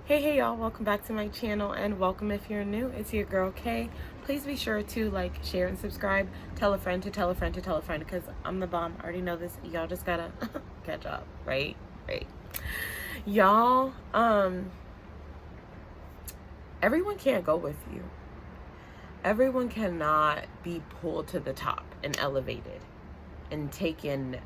Hey y'all, welcome back to my channel, and welcome if you're new. It's your girl Kay. Please be sure to like, share, and subscribe. Tell a friend to tell a friend to tell a friend, because I'm the bomb. I already know this. Y'all just gotta catch up, right? Y'all, everyone can't go with you. Everyone cannot be pulled to the top and elevated and taken.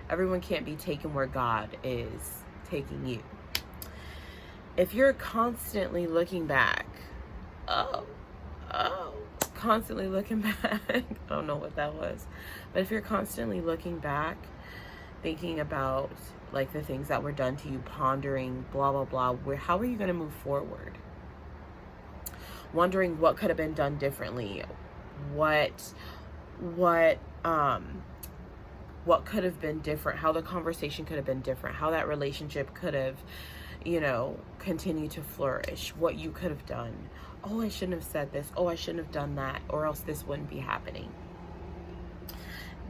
Everyone can't be taken where God is taking you. If you're constantly looking back, oh, constantly looking back, I don't know what that was, but if you're constantly looking back, thinking about like the things that were done to you, pondering, blah, blah, blah, how are you going to move forward? Wondering what could have been done differently, what could have been different, how the conversation could have been different, how that relationship could have, continue to flourish, what you could have done. Oh, I shouldn't have said this. Oh, I shouldn't have done that, or else this wouldn't be happening.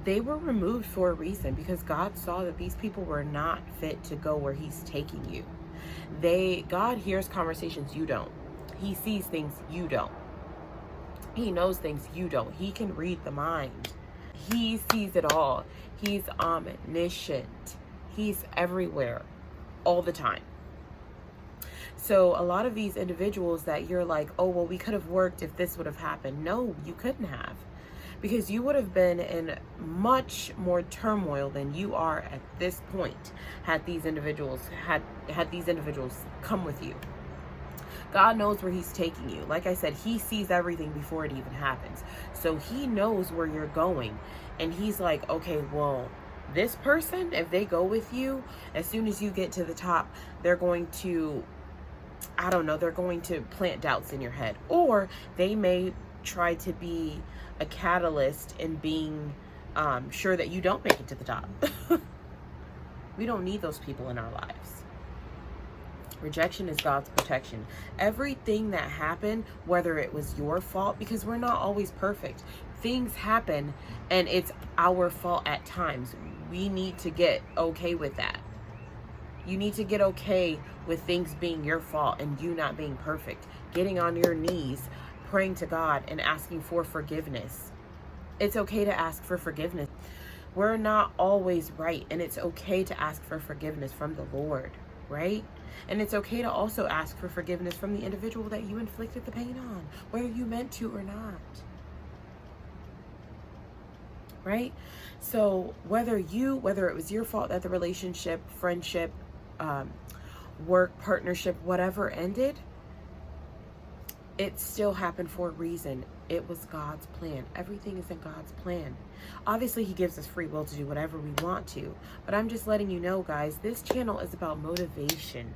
They were removed for a reason, because God saw that these people were not fit to go where He's taking you. God hears conversations you don't. He sees things you don't. He knows things you don't. He can read the mind. He sees it all. He's omniscient. He's everywhere all the time. So a lot of these individuals that you're like, oh, well, we could have worked if this would have happened. No, you couldn't have, because you would have been in much more turmoil than you are at this point had these individuals come with you. God knows where He's taking you. Like I said, He sees everything before it even happens. So He knows where you're going. And He's like, okay, well, this person, if they go with you, as soon as you get to the top, they're going to, they're going to plant doubts in your head. Or they may try to be a catalyst in being sure that you don't make it to the top. We don't need those people in our lives. Rejection is God's protection. Everything that happened, whether it was your fault, because we're not always perfect. Things happen and it's our fault at times. We need to get okay with that. You need to get okay with things being your fault and you not being perfect. Getting on your knees, praying to God and asking for forgiveness. It's okay to ask for forgiveness. We're not always right, and it's okay to ask for forgiveness from the Lord, right? And it's okay to also ask for forgiveness from the individual that you inflicted the pain on, whether you meant to or not. Right? So whether it was your fault that the relationship, friendship, work, partnership, whatever ended, it still happened for a reason. It was God's plan. Everything is in God's plan. Obviously, He gives us free will to do whatever we want to. But I'm just letting you know, guys, this channel is about motivation.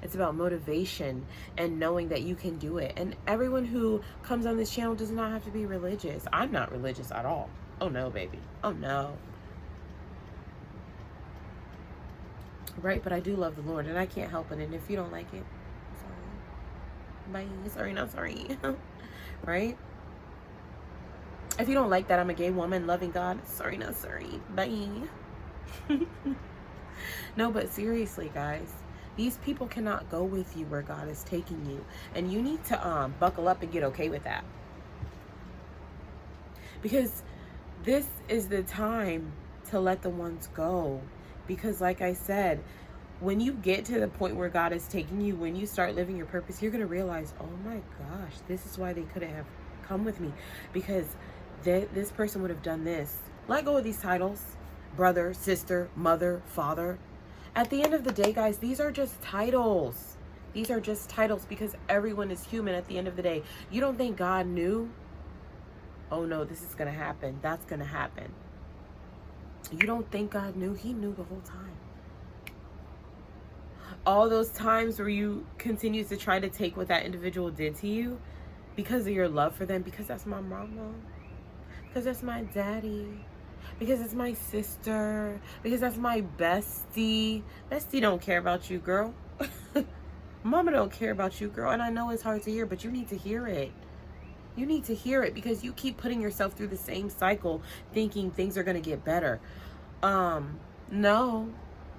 It's about motivation and knowing that you can do it. And everyone who comes on this channel does not have to be religious. I'm not religious at all. Oh, no, baby. Oh, no. Right? But I do love the Lord, and I can't help it. And if you don't like it, sorry. Bye. Sorry, not sorry. Right? If you don't like that I'm a gay woman loving God, sorry, not sorry. Bye. No, but seriously, guys, these people cannot go with you where God is taking you. And you need to buckle up and get okay with that. Because this is the time to let the ones go. Because like I said, when you get to the point where God is taking you, when you start living your purpose, you're going to realize, oh my gosh, this is why they couldn't have come with me. Because this person would have done this. Let go of these titles. Brother, sister, mother, father. At the end of the day, guys, these are just titles. These are just titles, because everyone is human at the end of the day. You don't think God knew? Oh no, this is going to happen. That's going to happen. You don't think God knew? He knew the whole time. All those times where you continue to try to take what that individual did to you because of your love for them, because that's my mama, because that's my daddy, because it's my sister, because that's my bestie. Bestie don't care about you, girl. Mama don't care about you, girl. And I know it's hard to hear, but you need to hear it. You need to hear it, because you keep putting yourself through the same cycle thinking things are going to get better. No.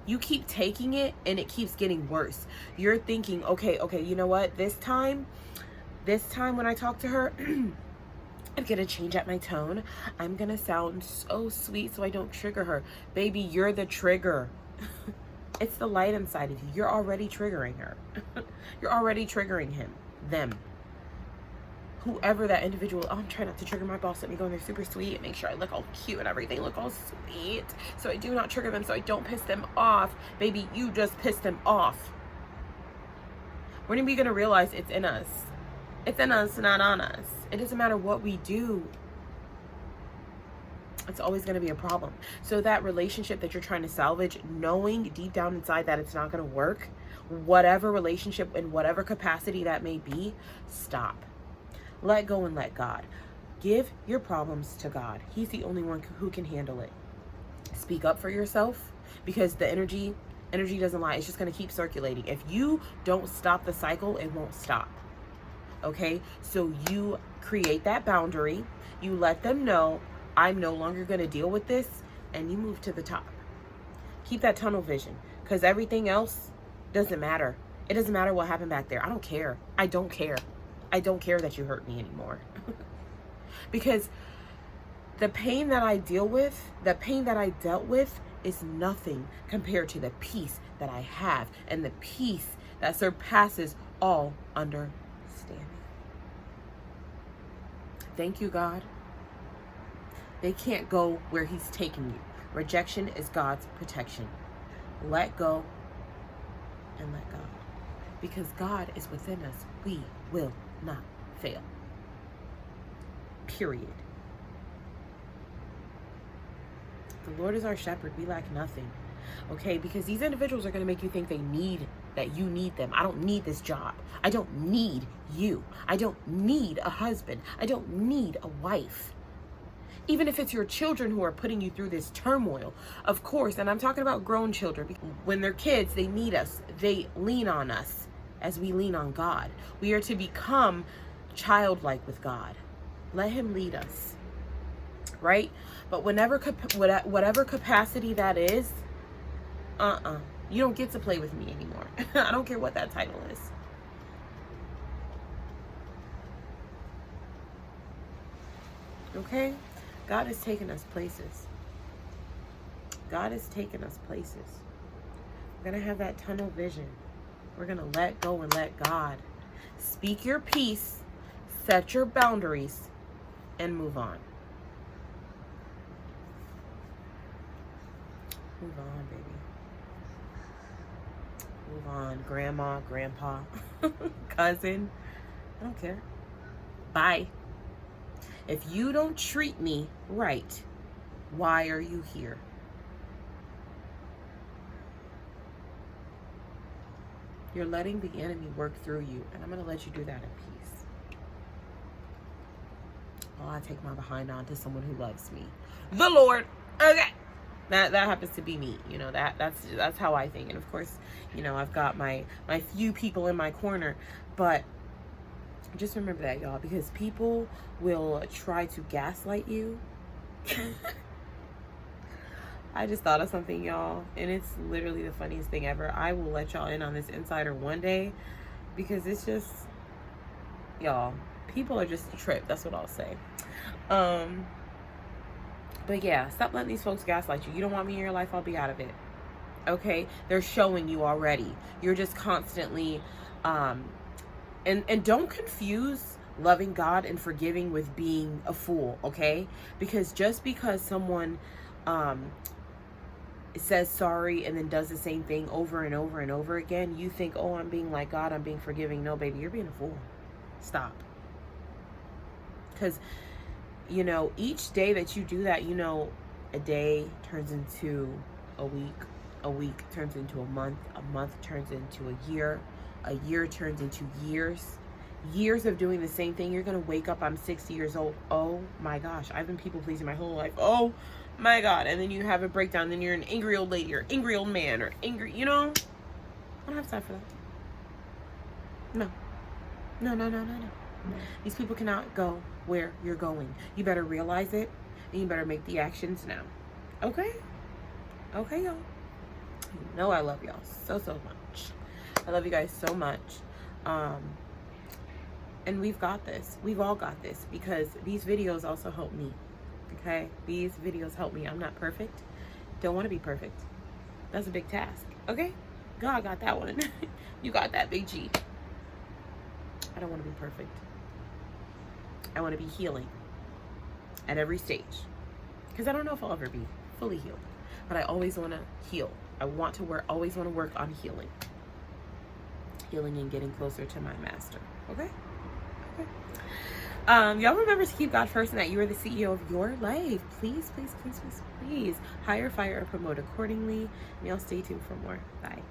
You keep taking it and it keeps getting worse. You're thinking, okay, you know what? This time when I talk to her, I'm gonna change up my tone. I'm gonna sound so sweet so I don't trigger her. Baby, you're the trigger. It's the light inside of you. You're already triggering her. You're already triggering him, them. Whoever that individual, oh, I'm trying not to trigger my boss. Let me go in there super sweet and make sure I look all cute and everything, look all sweet, so I do not trigger them, so I don't piss them off. Baby, you just pissed them off. When are we gonna realize it's in us? It's in us, not on us. It doesn't matter what we do. It's always going to be a problem. So that relationship that you're trying to salvage, knowing deep down inside that it's not going to work, whatever relationship in whatever capacity that may be, stop. Let go and let God. Give your problems to God. He's the only one who can handle it. Speak up for yourself, because the energy doesn't lie. It's just going to keep circulating. If you don't stop the cycle, it won't stop. Okay? So you create that boundary. You let them know, I'm no longer going to deal with this, and you move to the top. Keep that tunnel vision, because everything else doesn't matter. It doesn't matter what happened back there. I don't care. I don't care. I don't care that you hurt me anymore. Because the pain that I deal with, the pain that I dealt with is nothing compared to the peace that I have, and the peace that surpasses all understanding. Thank you, God. They can't go where he's taking you. Rejection is God's protection. Let go and let God. Because God is within us. We will not fail. Period. The Lord is our shepherd. We lack nothing. Okay? Because these individuals are going to make you think that you need them. I don't need this job. I don't need you. I don't need a husband. I don't need a wife. Even if it's your children who are putting you through this turmoil, of course, and I'm talking about grown children. When they're kids, they need us. They lean on us as we lean on God. We are to become childlike with God. Let him lead us, right? But whatever capacity that is, you don't get to play with me anymore. I don't care what that title is. Okay? God has taken us places. God has taken us places. We're going to have that tunnel vision. We're going to let go and let God. Speak your peace, set your boundaries, and move on. Move on, baby. Move on. Grandma, grandpa, cousin. I don't care. Bye. If you don't treat me right, why are you here? You're letting the enemy work through you, and I'm going to let you do that in peace. Oh, I take my behind on to someone who loves me. The Lord. Okay. That happens to be me. You know, that's how I think. And of course, you know, I've got my few people in my corner, but just remember that, y'all, because people will try to gaslight you. I just thought of something, y'all, and it's literally the funniest thing ever. I will let y'all in on this insider one day, because it's just, y'all, people are just a trip. That's what I'll say. But yeah, stop letting these folks gaslight you. You don't want me in your life, I'll be out of it. Okay? They're showing you already. You're just constantly, and don't confuse loving God and forgiving with being a fool, okay? Because just because someone says sorry and then does the same thing over and over and over again, you think, oh, I'm being like God, I'm being forgiving. No, baby, you're being a fool. Stop. Because, you know, each day that you do that, you know, a day turns into a week turns into a month turns into a year turns into years of doing the same thing. You're gonna wake up, I'm 60 years old. Oh my gosh, I've been people pleasing my whole life. Oh my God. And then you have a breakdown, then you're an angry old lady or angry old man or angry, you know. I don't have time for that. No. These people cannot go where you're going. You better realize it, and you better make the actions now. Okay, y'all. You know I love y'all so much. I love you guys so much. And we've got this. We've all got this, because these videos also help me. Okay? These videos help me. I'm not perfect. Don't want to be perfect. That's a big task. Okay? God got that one. You got that, big G. I don't want to be perfect. I want to be healing at every stage. Because I don't know if I'll ever be fully healed. But I always want to heal. I want to work, always want to work on healing. Healing and getting closer to my master. Okay? Okay. Y'all remember to keep God first and that you are the CEO of your life. Please, please, please, please, please hire, fire, or promote accordingly. And y'all stay tuned for more. Bye.